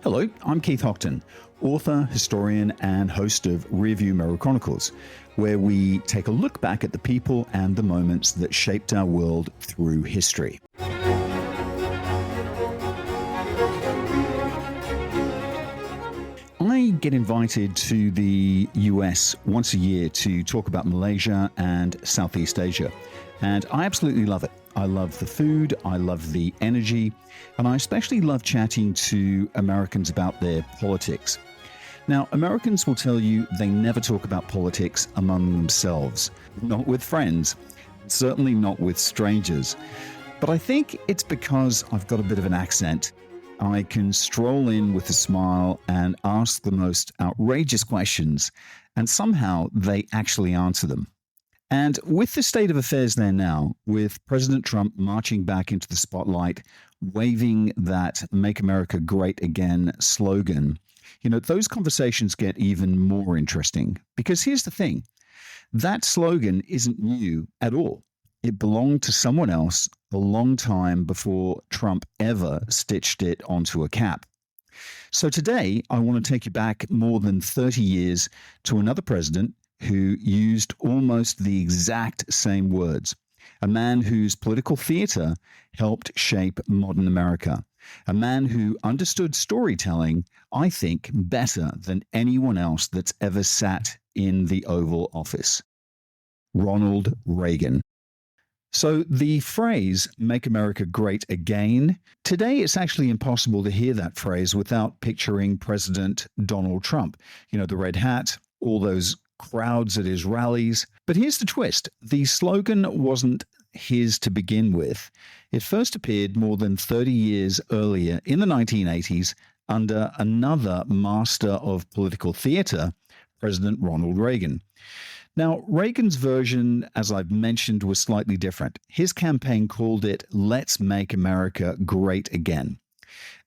Hello, I'm Keith Hockton, author, historian, and host of Rearview Mirror Chronicles, where we take a look back at the people and the moments that shaped our world through history. I get invited to the US once a year to talk about Malaysia and Southeast Asia, and I absolutely love it. I love the food, I love the energy, and I especially love chatting to Americans about their politics. Now, Americans will tell you they never talk about politics among themselves, not with friends, certainly not with strangers. But I think it's because I've got a bit of an accent. I can stroll in with a smile and ask the most outrageous questions, and somehow they actually answer them. And with the state of affairs there now, with President Trump marching back into the spotlight, waving that Make America Great Again slogan, those conversations get even more interesting. Because here's the thing, that slogan isn't new at all. It belonged to someone else a long time before Trump ever stitched it onto a cap. So today, I want to take you back more than 30 years to another president who used almost the exact same words, a man whose political theater helped shape modern America, a man who understood storytelling, I think, better than anyone else that's ever sat in the Oval Office. Ronald Reagan. So the phrase, Make America Great Again, today it's actually impossible to hear that phrase without picturing President Donald Trump. The red hat, all those crowds at his rallies. But here's the twist. The slogan wasn't his to begin with. It first appeared more than 30 years earlier in the 1980s under another master of political theater, President Ronald Reagan. Now, Reagan's version, as I've mentioned, was slightly different. His campaign called it, Let's Make America Great Again.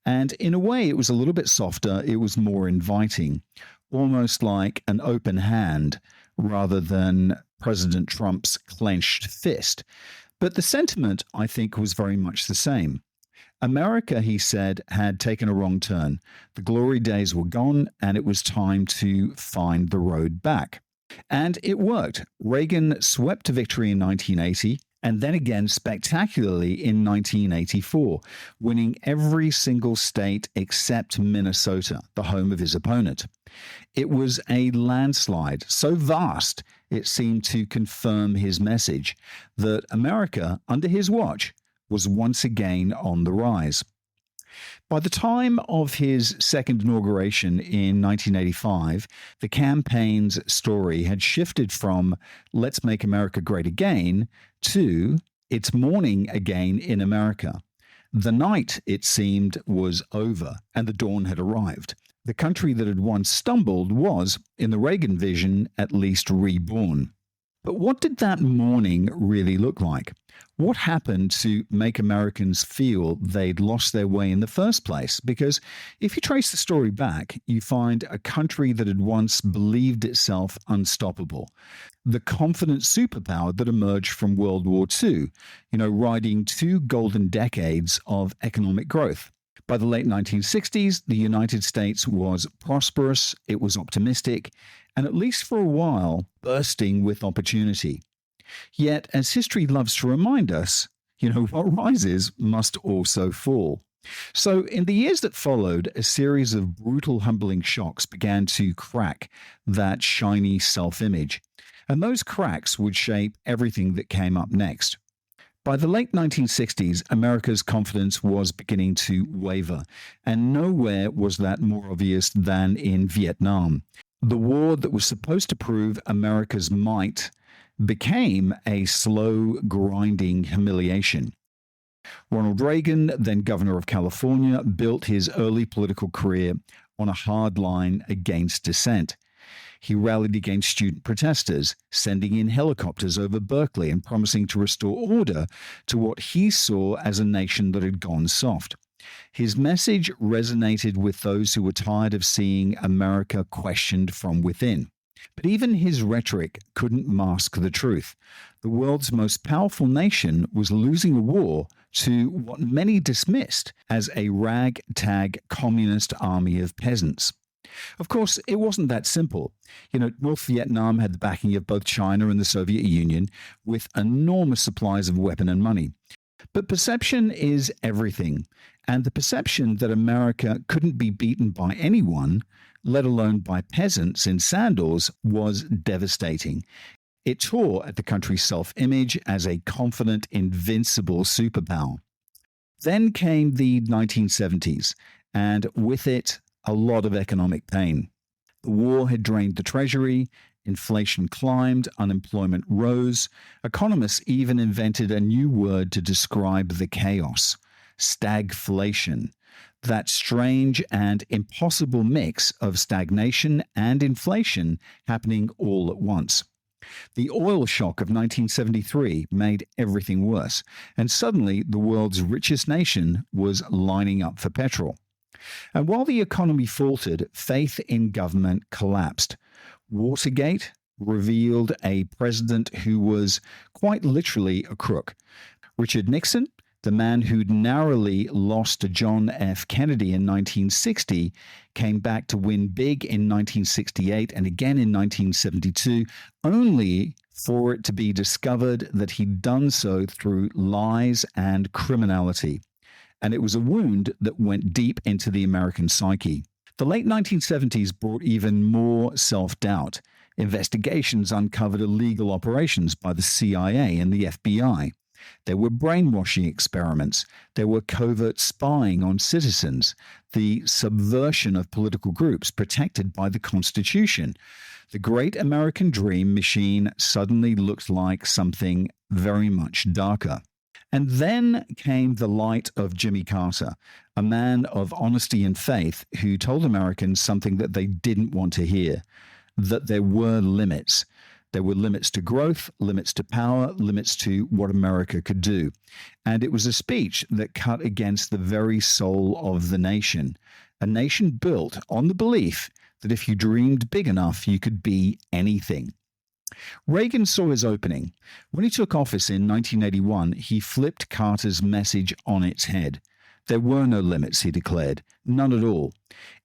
And in a way, it was a little bit softer. It was more inviting, almost like an open hand rather than President Trump's clenched fist. But the sentiment, I think, was very much the same. America, he said, had taken a wrong turn. The glory days were gone, and it was time to find the road back. And it worked. Reagan swept to victory in 1980 and then again spectacularly in 1984, winning every single state except Minnesota, the home of his opponent. It was a landslide so vast it seemed to confirm his message that America, under his watch, was once again on the rise. By the time of his second inauguration in 1985, the campaign's story had shifted from Let's Make America Great Again to It's Morning Again in America. The night, it seemed, was over and the dawn had arrived. The country that had once stumbled was, in the Reagan vision, at least reborn. But what did that morning really look like? What happened to make Americans feel they'd lost their way in the first place? Because if you trace the story back, you find a country that had once believed itself unstoppable. The confident superpower that emerged from World War II, riding 2 golden decades of economic growth. By the late 1960s, the United States was prosperous, it was optimistic, and at least for a while, bursting with opportunity. Yet, as history loves to remind us, what rises must also fall. So, in the years that followed, a series of brutal, humbling shocks began to crack that shiny self-image. And those cracks would shape everything that came up next. By the late 1960s, America's confidence was beginning to waver, and nowhere was that more obvious than in Vietnam. The war that was supposed to prove America's might became a slow, grinding humiliation. Ronald Reagan, then governor of California, built his early political career on a hard line against dissent. He rallied against student protesters, sending in helicopters over Berkeley and promising to restore order to what he saw as a nation that had gone soft. His message resonated with those who were tired of seeing America questioned from within. But even his rhetoric couldn't mask the truth. The world's most powerful nation was losing a war to what many dismissed as a ragtag communist army of peasants. Of course, it wasn't that simple. North Vietnam had the backing of both China and the Soviet Union with enormous supplies of weapon and money. But perception is everything, and the perception that America couldn't be beaten by anyone, let alone by peasants in sandals, was devastating. It tore at the country's self-image as a confident, invincible superpower. Then came the 1970s, and with it, a lot of economic pain. The war had drained the treasury, inflation climbed, unemployment rose. Economists even invented a new word to describe the chaos: stagflation. That strange and impossible mix of stagnation and inflation happening all at once. The oil shock of 1973 made everything worse, and suddenly the world's richest nation was lining up for petrol. And while the economy faltered, faith in government collapsed. Watergate revealed a president who was quite literally a crook. Richard Nixon, the man who'd narrowly lost to John F. Kennedy in 1960, came back to win big in 1968 and again in 1972, only for it to be discovered that he'd done so through lies and criminality. And it was a wound that went deep into the American psyche. The late 1970s brought even more self-doubt. Investigations uncovered illegal operations by the CIA and the FBI. There were brainwashing experiments. There were covert spying on citizens, the subversion of political groups protected by the Constitution. The great American dream machine suddenly looked like something very much darker. And then came the light of Jimmy Carter, a man of honesty and faith who told Americans something that they didn't want to hear, that there were limits. There were limits to growth, limits to power, limits to what America could do. And it was a speech that cut against the very soul of the nation, a nation built on the belief that if you dreamed big enough, you could be anything. Reagan saw his opening. When he took office in 1981, he flipped Carter's message on its head. There were no limits, he declared, none at all.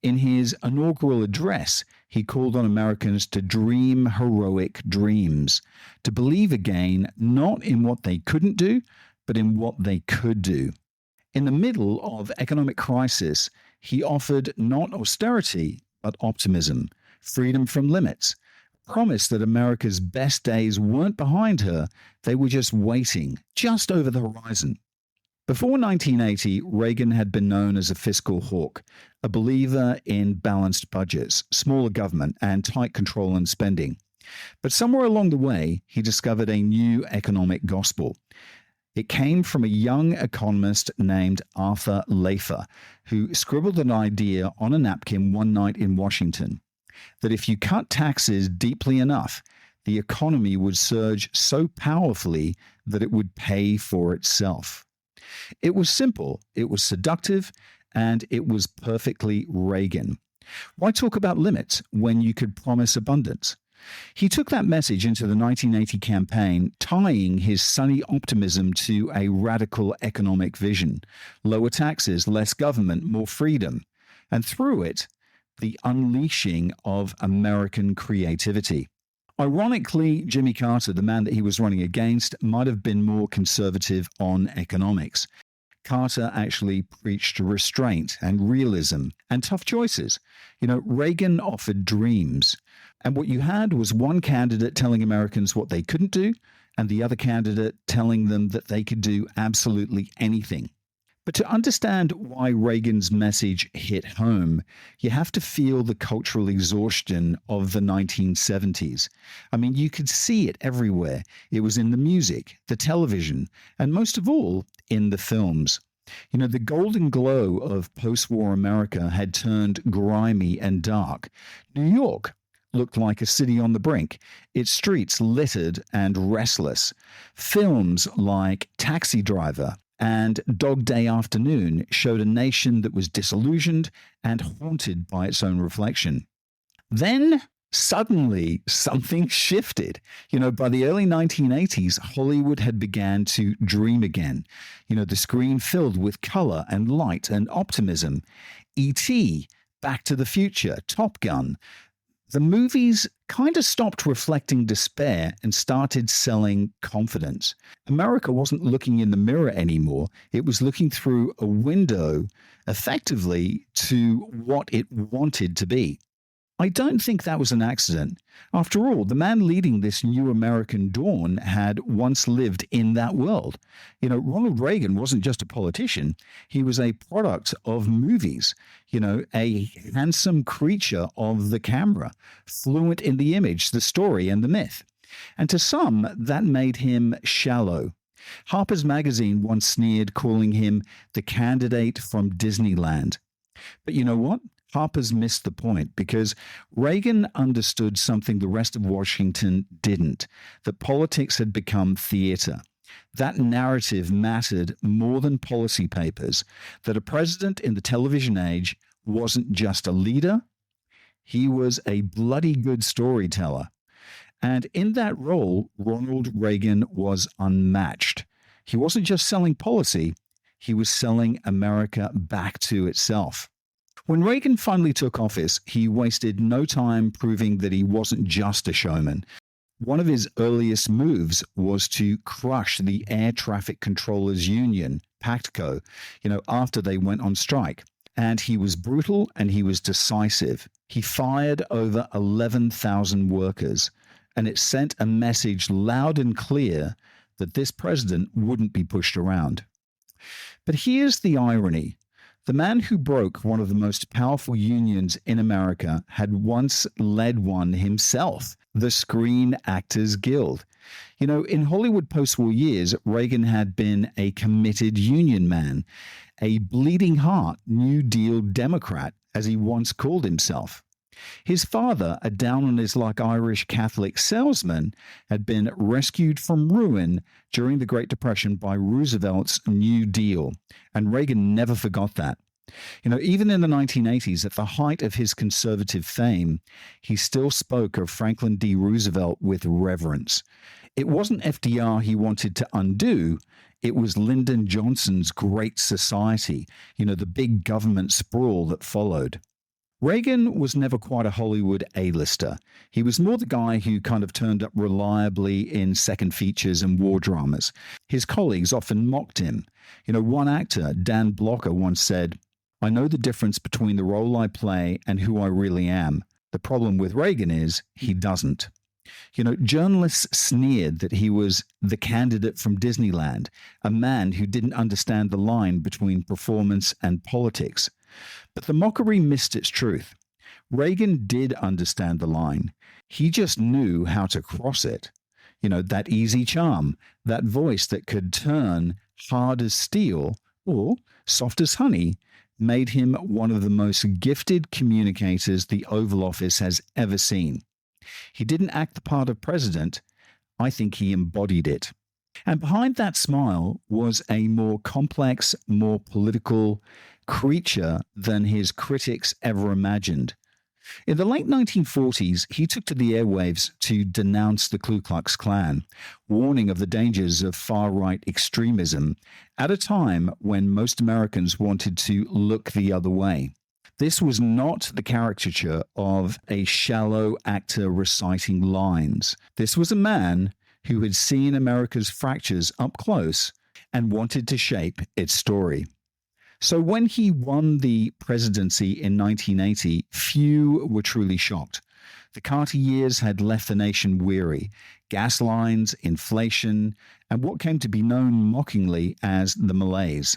In his inaugural address, he called on Americans to dream heroic dreams, to believe again not in what they couldn't do, but in what they could do. In the middle of economic crisis, he offered not austerity, but optimism, freedom from limits, promise that America's best days weren't behind her, they were just waiting, just over the horizon. Before 1980, Reagan had been known as a fiscal hawk, a believer in balanced budgets, smaller government, and tight control on spending. But somewhere along the way, he discovered a new economic gospel. It came from a young economist named Arthur Laffer, who scribbled an idea on a napkin one night in Washington, that if you cut taxes deeply enough, the economy would surge so powerfully that it would pay for itself. It was simple, it was seductive, and it was perfectly Reagan. Why talk about limits when you could promise abundance? He took that message into the 1980 campaign, tying his sunny optimism to a radical economic vision: lower taxes, less government, more freedom, and through it, the unleashing of American creativity. Ironically, Jimmy Carter, the man that he was running against, might have been more conservative on economics. Carter actually preached restraint and realism and tough choices. Reagan offered dreams. And what you had was one candidate telling Americans what they couldn't do, and the other candidate telling them that they could do absolutely anything. But to understand why Reagan's message hit home, you have to feel the cultural exhaustion of the 1970s. I mean, you could see it everywhere. It was in the music, the television, and most of all, in the films. The golden glow of post-war America had turned grimy and dark. New York looked like a city on the brink, its streets littered and restless. Films like Taxi Driver and Dog Day Afternoon showed a nation that was disillusioned and haunted by its own reflection. Then Suddenly, something shifted. By the early 1980s, Hollywood had began to dream again. The screen filled with color and light and optimism. E.T., Back to the Future, Top Gun. The movies kind of stopped reflecting despair and started selling confidence. America wasn't looking in the mirror anymore. It was looking through a window, effectively, to what it wanted to be. I don't think that was an accident. After all, the man leading this new American dawn had once lived in that world. Ronald Reagan wasn't just a politician, he was a product of movies, a handsome creature of the camera, fluent in the image, the story, and the myth. And to some, that made him shallow. Harper's Magazine once sneered, calling him the candidate from Disneyland. But you know what? Harper's missed the point because Reagan understood something the rest of Washington didn't, that politics had become theater. That narrative mattered more than policy papers, that a president in the television age wasn't just a leader, he was a bloody good storyteller. And in that role, Ronald Reagan was unmatched. He wasn't just selling policy, he was selling America back to itself. When Reagan finally took office, he wasted no time proving that he wasn't just a showman. One of his earliest moves was to crush the Air Traffic Controllers Union, PACTCO, after they went on strike. And he was brutal and he was decisive. He fired over 11,000 workers, and it sent a message loud and clear that this president wouldn't be pushed around. But here's the irony. The man who broke one of the most powerful unions in America had once led one himself, the Screen Actors Guild. In Hollywood post-war years, Reagan had been a committed union man, a bleeding heart New Deal Democrat, as he once called himself. His father, a down-on-his-luck Irish Catholic salesman, had been rescued from ruin during the Great Depression by Roosevelt's New Deal, and Reagan never forgot that. Even in the 1980s, at the height of his conservative fame, he still spoke of Franklin D. Roosevelt with reverence. It wasn't FDR he wanted to undo, it was Lyndon Johnson's Great Society, the big government sprawl that followed. Reagan was never quite a Hollywood A-lister. He was more the guy who kind of turned up reliably in second features and war dramas. His colleagues often mocked him. One actor, Dan Blocker, once said, "I know the difference between the role I play and who I really am. The problem with Reagan is he doesn't." Journalists sneered that he was the candidate from Disneyland, a man who didn't understand the line between performance and politics. But the mockery missed its truth. Reagan did understand the line. He just knew how to cross it. That easy charm, that voice that could turn hard as steel or soft as honey, made him one of the most gifted communicators the Oval Office has ever seen. He didn't act the part of president. I think he embodied it. And behind that smile was a more complex, more political creature than his critics ever imagined. In the late 1940s, he took to the airwaves to denounce the Ku Klux Klan, warning of the dangers of far-right extremism at a time when most Americans wanted to look the other way. This was not the caricature of a shallow actor reciting lines. This was a man who had seen America's fractures up close and wanted to shape its story. So when he won the presidency in 1980, few were truly shocked. The Carter years had left the nation weary. Gas lines, inflation, and what came to be known mockingly as the malaise.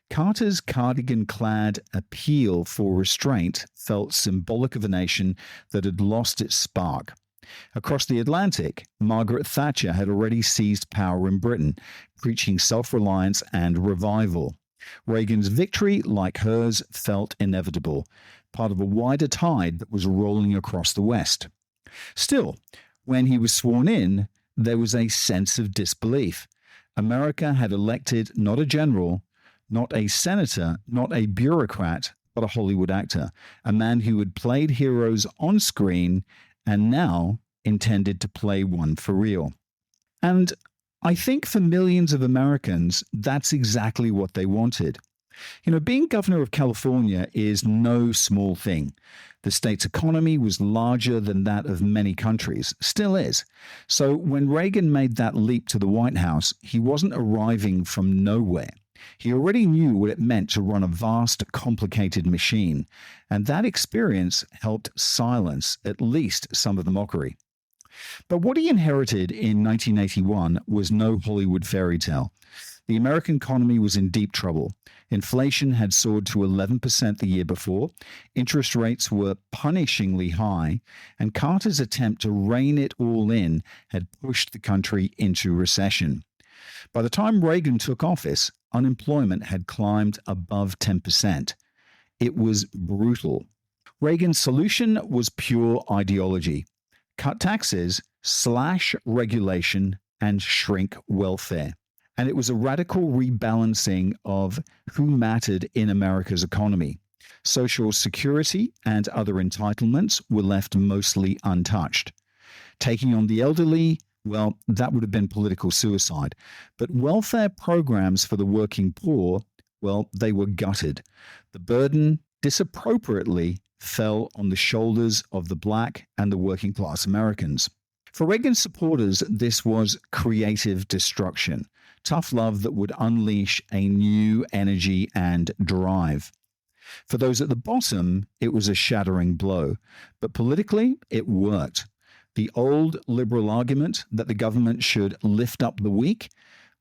Carter's cardigan-clad appeal for restraint felt symbolic of a nation that had lost its spark. Across the Atlantic, Margaret Thatcher had already seized power in Britain, preaching self-reliance and revival. Reagan's victory, like hers, felt inevitable, part of a wider tide that was rolling across the West. Still, when he was sworn in, there was a sense of disbelief. America had elected not a general, not a senator, not a bureaucrat, but a Hollywood actor, a man who had played heroes on screen and now intended to play one for real. And I think for millions of Americans, that's exactly what they wanted. Being governor of California is no small thing. The state's economy was larger than that of many countries, still is. So when Reagan made that leap to the White House, he wasn't arriving from nowhere. He already knew what it meant to run a vast, complicated machine, and that experience helped silence at least some of the mockery. But what he inherited in 1981 was no Hollywood fairy tale. The American economy was in deep trouble. Inflation had soared to 11% the year before, interest rates were punishingly high, and Carter's attempt to rein it all in had pushed the country into recession. By the time Reagan took office, unemployment had climbed above 10%. It was brutal. Reagan's solution was pure ideology. Cut taxes, slash regulation, and shrink welfare. And it was a radical rebalancing of who mattered in America's economy. Social security and other entitlements were left mostly untouched. Taking on the elderly, well, that would have been political suicide. But welfare programs for the working poor, well, they were gutted. The burden, disappropriately, fell on the shoulders of the black and the working class Americans. For Reagan supporters, this was creative destruction, tough love that would unleash a new energy and drive. For those at the bottom, it was a shattering blow, but politically, it worked. The old liberal argument that the government should lift up the weak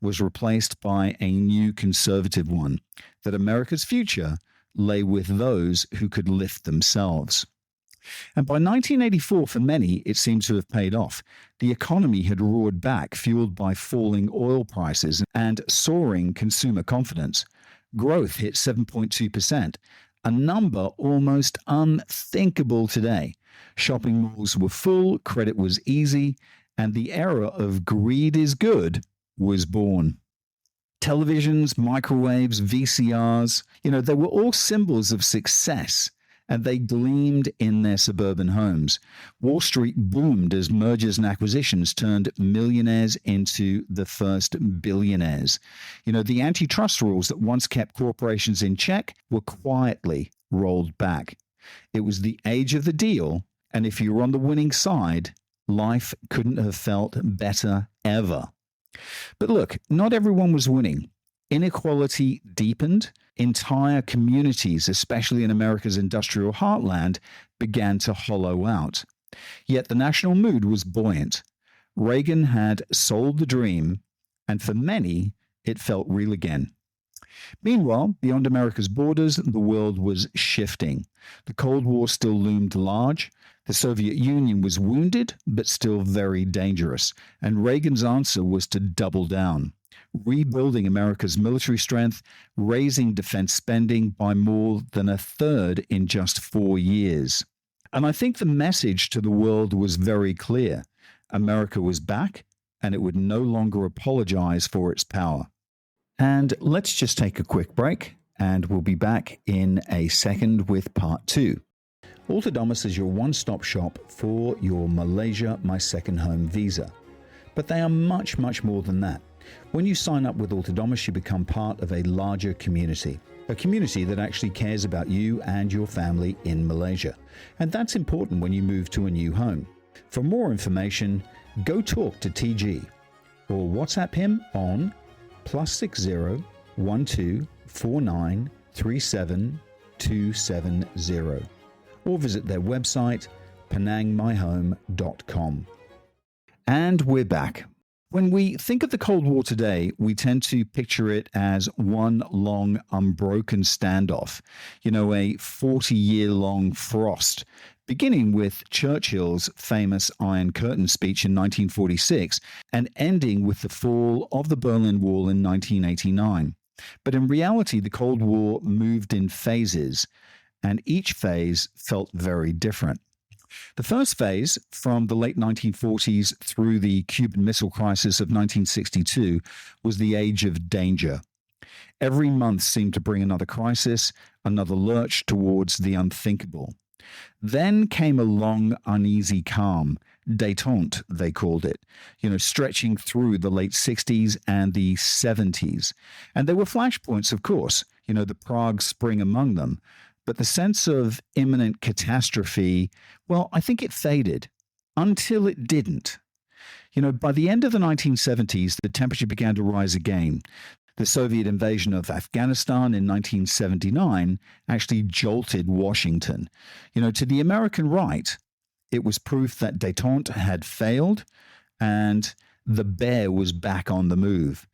was replaced by a new conservative one, that America's future lay with those who could lift themselves. And by 1984, for many, it seems to have paid off. The economy had roared back, fueled by falling oil prices and soaring consumer confidence. Growth hit 7.2%, a number almost unthinkable today. Shopping malls were full, credit was easy, and the era of greed is good was born. Televisions, microwaves, VCRs, they were all symbols of success, and they gleamed in their suburban homes. Wall Street boomed as mergers and acquisitions turned millionaires into the first billionaires. The antitrust rules that once kept corporations in check were quietly rolled back. It was the age of the deal, and if you were on the winning side, life couldn't have felt better ever. But look, not everyone was winning. Inequality deepened. Entire communities, especially in America's industrial heartland, began to hollow out. Yet the national mood was buoyant. Reagan had sold the dream, and for many, it felt real again. Meanwhile, beyond America's borders, the world was shifting. The Cold War still loomed large. The Soviet Union was wounded, but still very dangerous. And Reagan's answer was to double down, rebuilding America's military strength, raising defense spending by more than a third in just 4 years. And I think the message to the world was very clear. America was back, and it would no longer apologize for its power. And let's just take a quick break, and we'll be back in a second with part 2. Autonomous is your one-stop shop for your Malaysia My Second Home visa. But they are much, much more than that. When you sign up with Autonomous, you become part of a larger community, a community that actually cares about you and your family in Malaysia. And that's important when you move to a new home. For more information, go talk to TG or WhatsApp him on +60 12 49 37 270 or visit their website penangmyhome.com. And we're back. When we think of the Cold War today, we tend to picture it as one long, unbroken standoff, a 40-year-long frost, beginning with Churchill's famous Iron Curtain speech in 1946 and ending with the fall of the Berlin Wall in 1989. But in reality, the Cold War moved in phases, and each phase felt very different. The first phase, from the late 1940s through the Cuban Missile Crisis of 1962, was the age of danger. Every month seemed to bring another crisis, another lurch towards the unthinkable. Then came a long, uneasy calm, détente, they called it, stretching through the late 60s and the 70s. And there were flashpoints, of course, the Prague Spring among them. But the sense of imminent catastrophe, well, I think it faded until it didn't. By the end of the 1970s, the temperature began to rise again. The Soviet invasion of Afghanistan in 1979 actually jolted Washington. To the American right, it was proof that détente had failed and the bear was back on the move.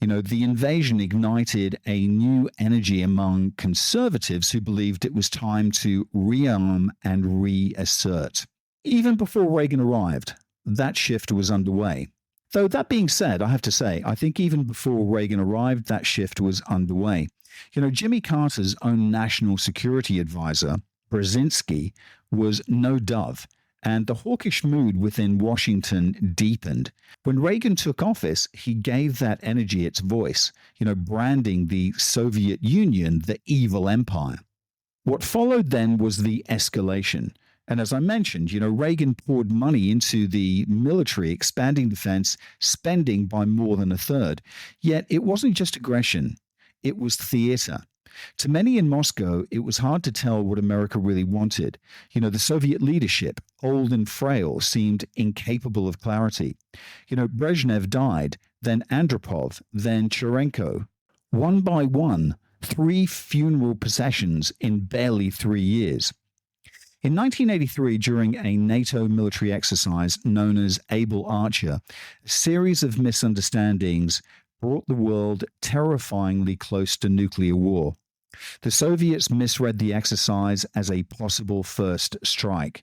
The invasion ignited a new energy among conservatives who believed it was time to rearm and reassert. Even before Reagan arrived, that shift was underway. Though that being said, I have to say, I think even before Reagan arrived, that shift was underway. Jimmy Carter's own national security advisor, Brzezinski, was no dove, and the hawkish mood within Washington deepened. When Reagan took office, he gave that energy its voice, branding the Soviet Union the evil empire. What followed then was the escalation. And as I mentioned, Reagan poured money into the military, expanding defense spending by more than a third. Yet it wasn't just aggression, it was theater. To many in Moscow, it was hard to tell what America really wanted. The Soviet leadership, old and frail, seemed incapable of clarity. Brezhnev died, then Andropov, then Cherenko. One by one, 3 funeral processions in barely 3 years. In 1983, during a NATO military exercise known as Able Archer, a series of misunderstandings brought the world terrifyingly close to nuclear war. The Soviets misread the exercise as a possible first strike.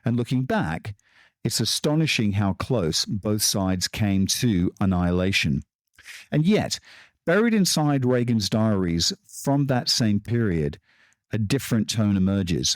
And looking back, it's astonishing how close both sides came to annihilation. And yet, buried inside Reagan's diaries from that same period, a different tone emerges.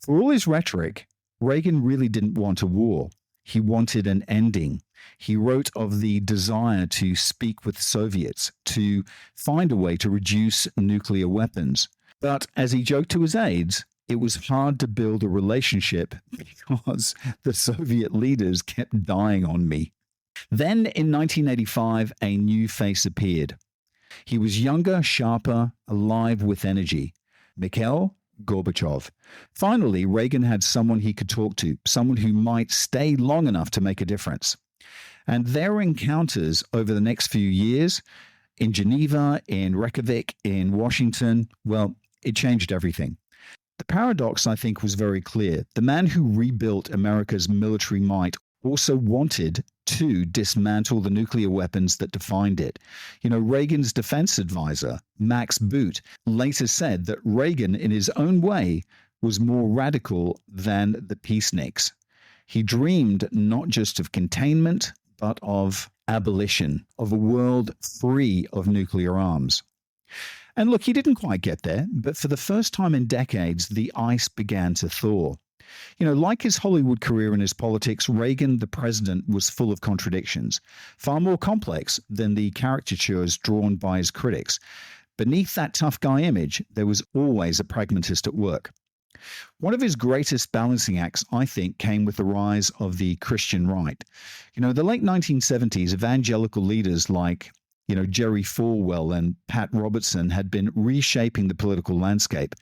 For all his rhetoric, Reagan really didn't want a war. He wanted an ending. He wrote of the desire to speak with Soviets, to find a way to reduce nuclear weapons. But as he joked to his aides, it was hard to build a relationship because the Soviet leaders kept dying on me. Then in 1985, a new face appeared. He was younger, sharper, alive with energy. Mikhail Gorbachev. Finally, Reagan had someone he could talk to, someone who might stay long enough to make a difference. And their encounters over the next few years in Geneva, in Reykjavik, in Washington, well, it changed everything. The paradox, I think, was very clear. The man who rebuilt America's military might also wanted to dismantle the nuclear weapons that defined it. Reagan's defense advisor, Max Boot, later said that Reagan, in his own way, was more radical than the peaceniks. He dreamed not just of containment, but of abolition, of a world free of nuclear arms. And look, he didn't quite get there, but for the first time in decades, the ice began to thaw. Like his Hollywood career and his politics, Reagan, the president, was full of contradictions, far more complex than the caricatures drawn by his critics. Beneath that tough guy image, there was always a pragmatist at work. One of his greatest balancing acts, I think, came with the rise of the Christian right. The late 1970s, evangelical leaders like Jerry Falwell and Pat Robertson had been reshaping the political landscape.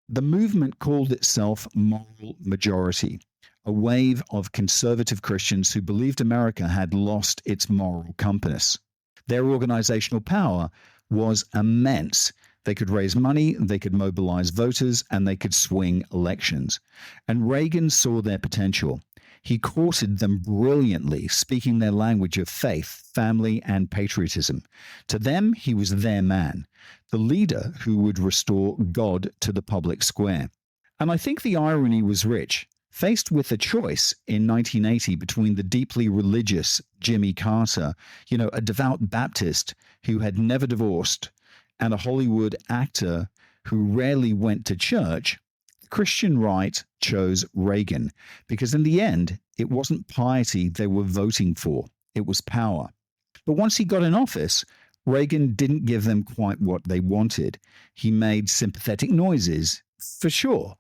The movement called itself Moral Majority, a wave of conservative Christians who believed America had lost its moral compass. Their organizational power was immense. They could raise money, they could mobilize voters, and they could swing elections. And Reagan saw their potential. He courted them brilliantly, speaking their language of faith, family, and patriotism. To them, he was their man, the leader who would restore God to the public square. And I think the irony was rich. Faced with a choice in 1980 between the deeply religious Jimmy Carter, a devout Baptist who had never divorced, and a Hollywood actor who rarely went to church, the Christian right chose Reagan, because in the end, it wasn't piety they were voting for, it was power. But once he got in office, Reagan didn't give them quite what they wanted. He made sympathetic noises, for sure,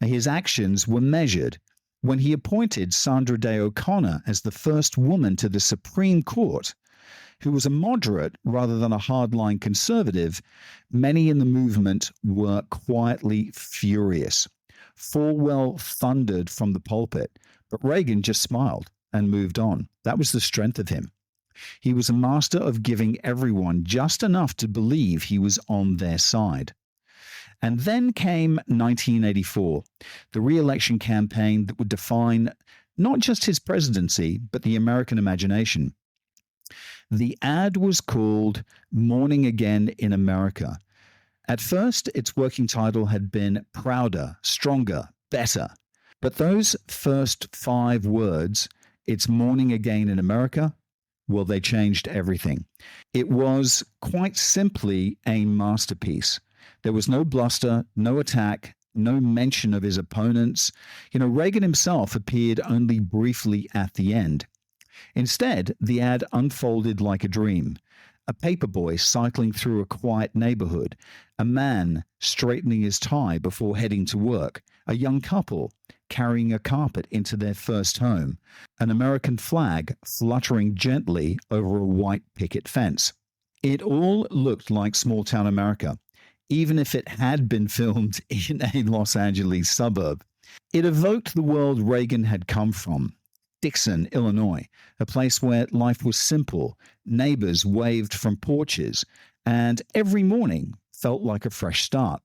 His actions were measured. When he appointed Sandra Day O'Connor as the first woman to the Supreme Court, who was a moderate rather than a hardline conservative, many in the movement were quietly furious. Falwell thundered from the pulpit, but Reagan just smiled and moved on. That was the strength of him. He was a master of giving everyone just enough to believe he was on their side. And then came 1984, the re-election campaign that would define not just his presidency, but the American imagination. The ad was called Morning Again in America. At first, its working title had been Prouder, Stronger, Better. But those first 5 words, It's Morning Again in America, well, they changed everything. It was quite simply a masterpiece. There was no bluster, no attack, no mention of his opponents. Reagan himself appeared only briefly at the end. Instead, the ad unfolded like a dream. A paperboy cycling through a quiet neighborhood, a man straightening his tie before heading to work, a young couple carrying a carpet into their first home, an American flag fluttering gently over a white picket fence. It all looked like small-town America, even if it had been filmed in a Los Angeles suburb. It evoked the world Reagan had come from. Dixon, Illinois, a place where life was simple, neighbors waved from porches, and every morning felt like a fresh start.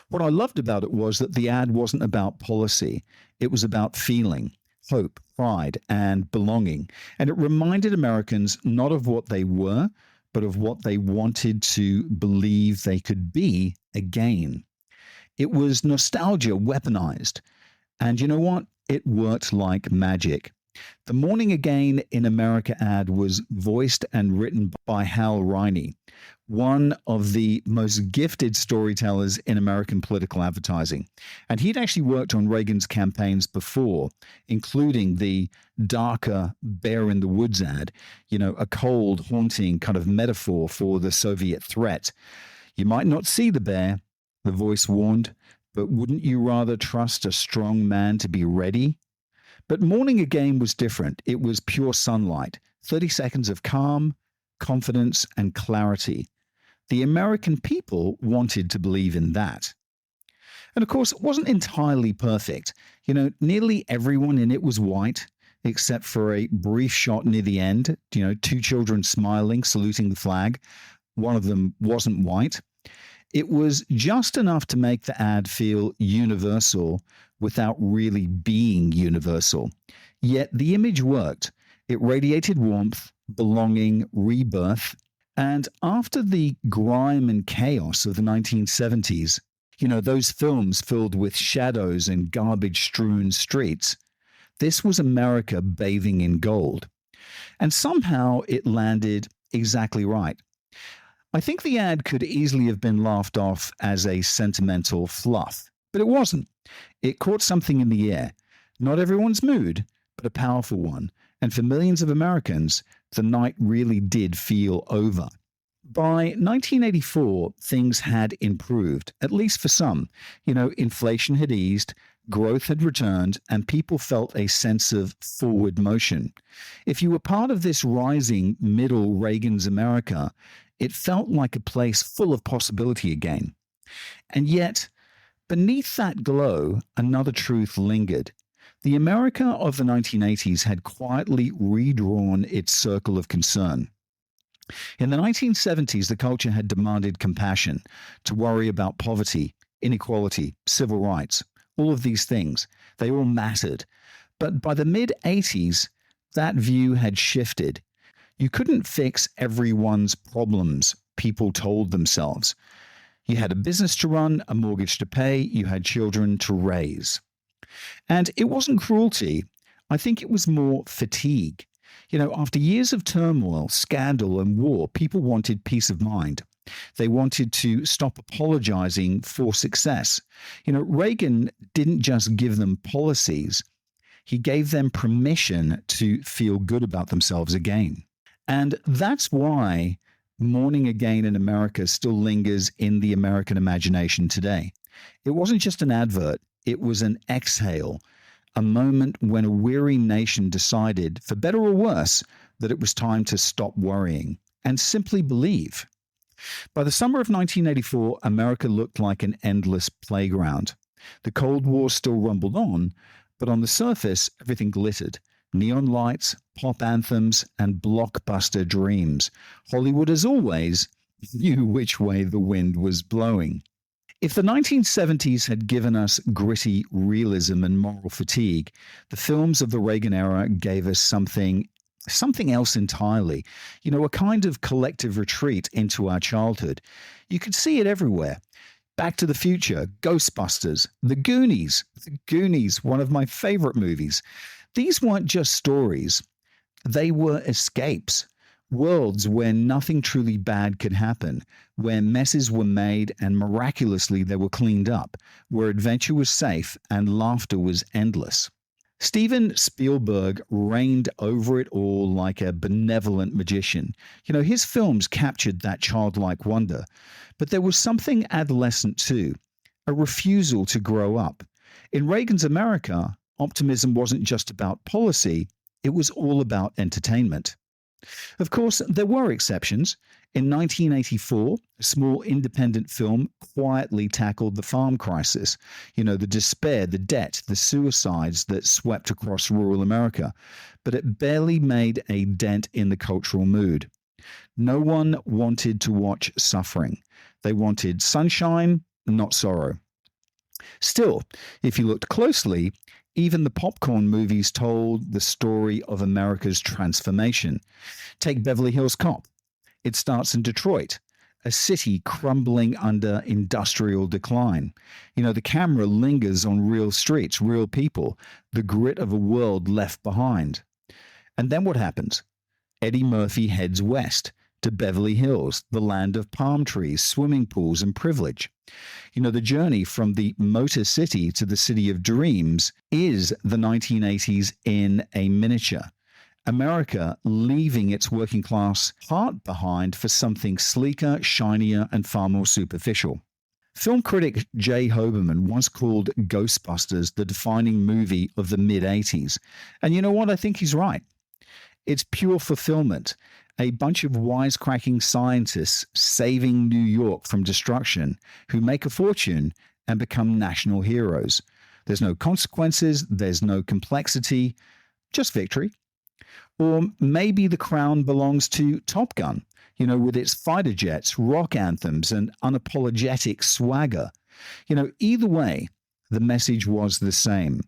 What I loved about it was that the ad wasn't about policy. It was about feeling, hope, pride, and belonging. And it reminded Americans not of what they were, but of what they wanted to believe they could be again. It was nostalgia weaponized. And you know what? It worked like magic. The Morning Again in America ad was voiced and written by Hal Riney, one of the most gifted storytellers in American political advertising. And he'd actually worked on Reagan's campaigns before, including the darker Bear in the Woods ad, a cold, haunting kind of metaphor for the Soviet threat. You might not see the bear, the voice warned, but wouldn't you rather trust a strong man to be ready? But Morning Again was different. It was pure sunlight, 30 seconds of calm, confidence, and clarity. The American people wanted to believe in that. And of course, it wasn't entirely perfect. Nearly everyone in it was white, except for a brief shot near the end, 2 children smiling, saluting the flag. One of them wasn't white. It was just enough to make the ad feel universal without really being universal. Yet the image worked. It radiated warmth, belonging, rebirth. And after the grime and chaos of the 1970s, those films filled with shadows and garbage-strewn streets, this was America bathing in gold. And somehow it landed exactly right. I think the ad could easily have been laughed off as a sentimental fluff, but it wasn't. It caught something in the air. Not everyone's mood, but a powerful one. And for millions of Americans, the night really did feel over. By 1984, things had improved, at least for some. Inflation had eased, growth had returned, and people felt a sense of forward motion. If you were part of this rising middle Reagan's America, it felt like a place full of possibility again. And yet, beneath that glow, another truth lingered. The America of the 1980s had quietly redrawn its circle of concern. In the 1970s, the culture had demanded compassion, to worry about poverty, inequality, civil rights, all of these things. They all mattered. But by the mid-80s, that view had shifted. You couldn't fix everyone's problems, people told themselves. You had a business to run, a mortgage to pay, you had children to raise. And it wasn't cruelty. I think it was more fatigue. After years of turmoil, scandal, and war, people wanted peace of mind. They wanted to stop apologizing for success. Reagan didn't just give them policies. He gave them permission to feel good about themselves again. And that's why Morning Again in America still lingers in the American imagination today. It wasn't just an advert. It was an exhale, a moment when a weary nation decided, for better or worse, that it was time to stop worrying and simply believe. By the summer of 1984, America looked like an endless playground. The Cold War still rumbled on, but on the surface, everything glittered. Neon lights, pop anthems, and blockbuster dreams. Hollywood, as always, knew which way the wind was blowing. If the 1970s had given us gritty realism and moral fatigue, the films of the Reagan era gave us something else entirely. A kind of collective retreat into our childhood. You could see it everywhere. Back to the Future, Ghostbusters, The Goonies, one of my favorite movies. These weren't just stories, they were escapes. Worlds where nothing truly bad could happen, where messes were made and miraculously they were cleaned up, where adventure was safe and laughter was endless. Steven Spielberg reigned over it all like a benevolent magician. His films captured that childlike wonder, but there was something adolescent too, a refusal to grow up. In Reagan's America, optimism wasn't just about policy, it was all about entertainment. Of course, there were exceptions. In 1984, a small independent film quietly tackled the farm crisis. The despair, the debt, the suicides that swept across rural America. But it barely made a dent in the cultural mood. No one wanted to watch suffering. They wanted sunshine, not sorrow. Still, if you looked closely, even the popcorn movies told the story of America's transformation. Take Beverly Hills Cop. It starts in Detroit, a city crumbling under industrial decline. The camera lingers on real streets, real people, the grit of a world left behind. And then what happens? Eddie Murphy heads west to Beverly Hills, the land of palm trees, swimming pools, and privilege. The journey from the Motor City to the City of Dreams is the 1980s in a miniature. America leaving its working class heart behind for something sleeker, shinier, and far more superficial. Film critic Jay Hoberman once called Ghostbusters the defining movie of the mid-80s. And you know what? I think he's right. It's pure fulfillment. A bunch of wisecracking scientists saving New York from destruction who make a fortune and become national heroes. There's no consequences, there's no complexity, just victory. Or maybe the crown belongs to Top Gun, with its fighter jets, rock anthems, and unapologetic swagger. Either way, the message was the same.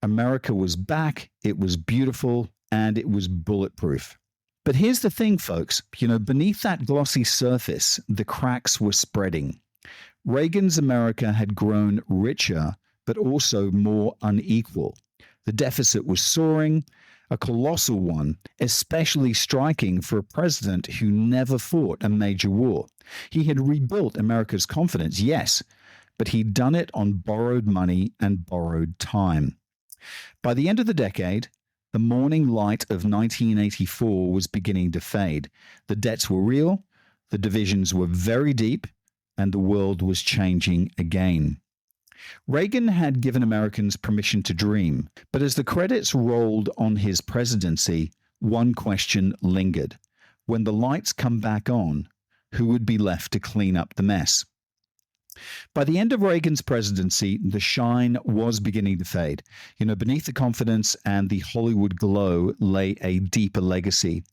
America was back, it was beautiful, and it was bulletproof. But here's the thing, folks. Beneath that glossy surface, the cracks were spreading. Reagan's America had grown richer, but also more unequal. The deficit was soaring, a colossal one, especially striking for a president who never fought a major war. He had rebuilt America's confidence, yes, but he'd done it on borrowed money and borrowed time. By the end of the decade, the morning light of 1984 was beginning to fade. The debts were real, the divisions were very deep, and the world was changing again. Reagan had given Americans permission to dream, but as the credits rolled on his presidency, one question lingered. When the lights come back on, who would be left to clean up the mess? By the end of Reagan's presidency, the shine was beginning to fade. Beneath the confidence and the Hollywood glow lay a deeper legacy.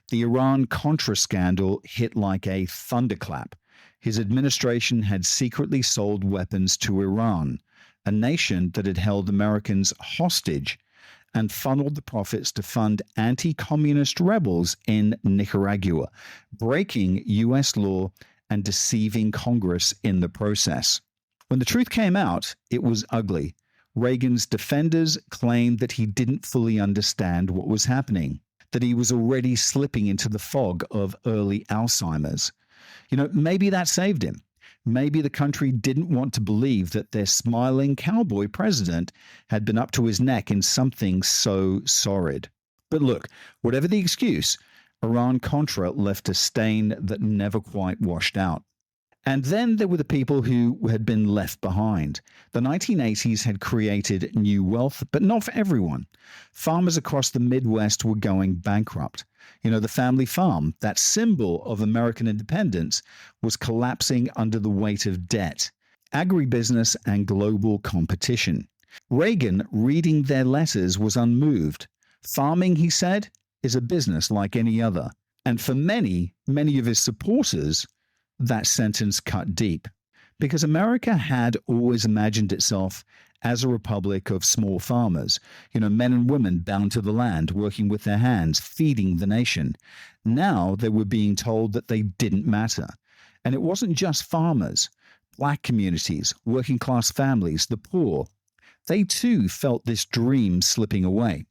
The Iran Contra scandal hit like a thunderclap. His administration had secretly sold weapons to Iran, a nation that had held Americans hostage, and funneled the profits to fund anti-communist rebels in Nicaragua, breaking U.S. law and deceiving Congress in the process. When the truth came out, it was ugly. Reagan's defenders claimed that he didn't fully understand what was happening, that he was already slipping into the fog of early Alzheimer's. Maybe that saved him. Maybe the country didn't want to believe that their smiling cowboy president had been up to his neck in something so sordid. But look, whatever the excuse, Iran Contra left a stain that never quite washed out. And then there were the people who had been left behind. The 1980s had created new wealth, but not for everyone. Farmers across the Midwest were going bankrupt. The family farm, that symbol of American independence, was collapsing under the weight of debt, agribusiness, and global competition. Reagan, reading their letters, was unmoved. Farming, he said, is a business like any other. And for many, many of his supporters, that sentence cut deep, because America had always imagined itself as a republic of small farmers, men and women bound to the land, working with their hands, feeding the nation. Now they were being told that they didn't matter. And it wasn't just farmers. Black communities, working class families, the poor, they too felt this dream slipping away.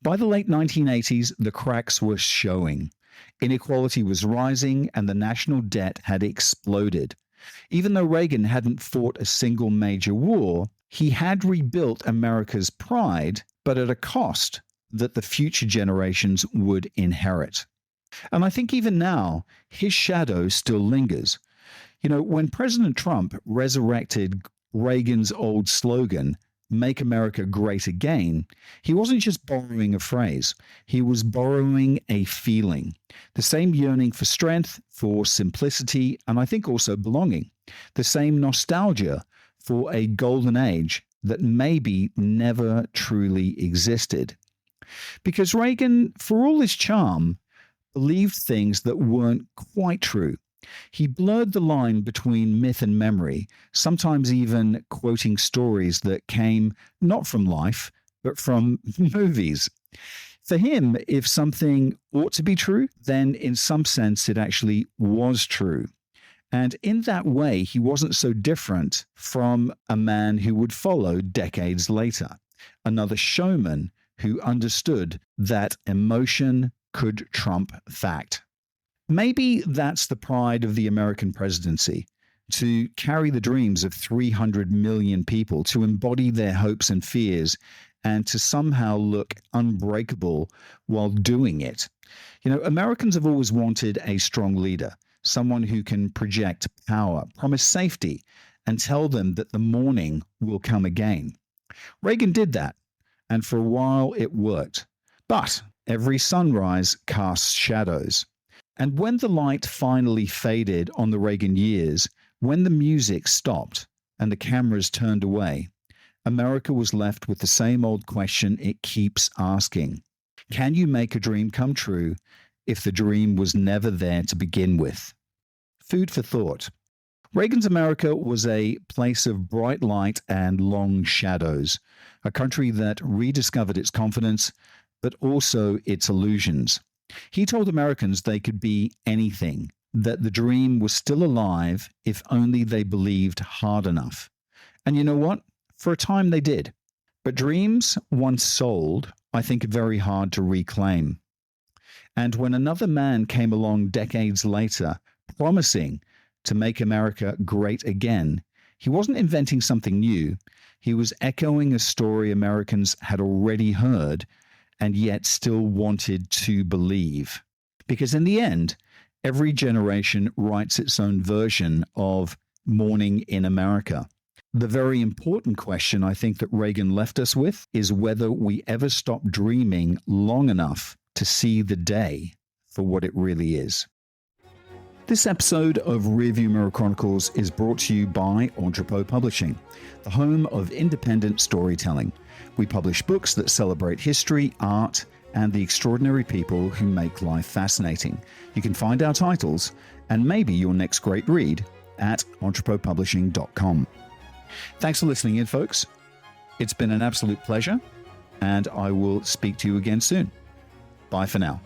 By the late 1980s, the cracks were showing. Inequality was rising and the national debt had exploded. Even though Reagan hadn't fought a single major war, he had rebuilt America's pride, but at a cost that the future generations would inherit. And I think even now, his shadow still lingers. When President Trump resurrected Reagan's old slogan, "Make America Great Again," he wasn't just borrowing a phrase. He was borrowing a feeling. The same yearning for strength, for simplicity, and I think also belonging. The same nostalgia for a golden age that maybe never truly existed. Because Reagan, for all his charm, believed things that weren't quite true. He blurred the line between myth and memory, sometimes even quoting stories that came not from life, but from movies. For him, if something ought to be true, then in some sense it actually was true. And in that way, he wasn't so different from a man who would follow decades later, another showman who understood that emotion could trump fact. Maybe that's the pride of the American presidency, to carry the dreams of 300 million people, to embody their hopes and fears, and to somehow look unbreakable while doing it. Americans have always wanted a strong leader, someone who can project power, promise safety, and tell them that the morning will come again. Reagan did that, and for a while it worked. But every sunrise casts shadows. And when the light finally faded on the Reagan years, when the music stopped and the cameras turned away, America was left with the same old question it keeps asking. Can you make a dream come true if the dream was never there to begin with? Food for thought. Reagan's America was a place of bright light and long shadows, a country that rediscovered its confidence, but also its illusions. He told Americans they could be anything, that the dream was still alive if only they believed hard enough. And you know what? For a time they did. But dreams, once sold, I think are very hard to reclaim. And when another man came along decades later, promising to make America great again, he wasn't inventing something new. He was echoing a story Americans had already heard and yet still wanted to believe. Because in the end, every generation writes its own version of Morning in America. The very important question I think that Reagan left us with is whether we ever stop dreaming long enough to see the day for what it really is. This episode of Rearview Mirror Chronicles is brought to you by Entrepot Publishing, the home of independent storytelling. We publish books that celebrate history, art, and the extraordinary people who make life fascinating. You can find our titles and maybe your next great read at entrepotpublishing.com. Thanks for listening in, folks. It's been an absolute pleasure, and I will speak to you again soon. Bye for now.